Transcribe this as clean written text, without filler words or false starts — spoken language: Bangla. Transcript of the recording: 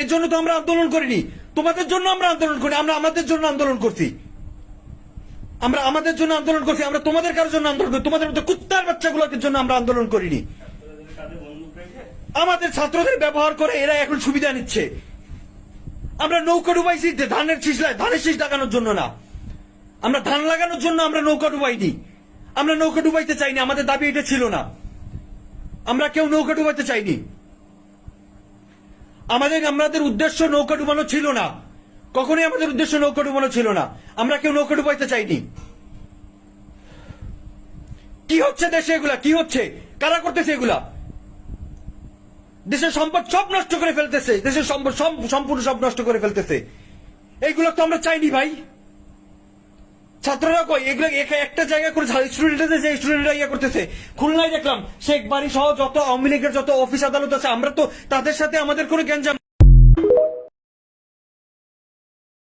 এর জন্য তো আমরা আন্দোলন করিনি, তোমাদের জন্য আমরা আন্দোলন করি, আমরা আমাদের জন্য আন্দোলন করছি, আমরা আমাদের জন্য আন্দোলন করছি, আমরা তোমাদের কারোর জন্য আন্দোলন করি, তোমাদের মতো কুত্তার বাচ্চাগুলোর জন্য আমরা আন্দোলন করিনি। আমাদের ছাত্রদের ব্যবহার করে এরা এখন সুবিধা নিচ্ছে। আমরা নৌকা ডুবাইছি ধানের শীষ লাগানোর জন্য না, আমরা ধান লাগানোর জন্য আমরা নৌকা ডুবাইনি। আমরা নৌকা ডুবাইতে চাইনি, আমাদের দাবি এটা ছিল না। আমরা কেউ নৌকা ডুবাইতে চাইনি, আমাদের উদ্দেশ্য নৌকা ডুবানো ছিল না, কখনোই আমাদের উদ্দেশ্য নৌকা ডুবানো ছিল না। আমরা কেউ নৌকা ডুবাইতে চাইনি। কি হচ্ছে দেশে এগুলা? কি হচ্ছে? কারা করতেছে এগুলা? দেশের সম্পদ সব নষ্ট করে ফেলতেছে, দেশের সম্পদ সম্পূর্ণ সব নষ্ট করে ফেলতেছে। এইগুলো তো আমরা চাইনি ভাই। ছাত্ররা কই এগুলো? একটা জায়গা করে স্টুডেন্টরা ইয়ে করতেছে। খুলনায় দেখলাম শেখ বাড়ি সহ যত আওয়ামী লীগের যত অফিস আদালত আছে, আমরা তো তাদের সাথে আমাদের কোনো গ্যাঞ্জাম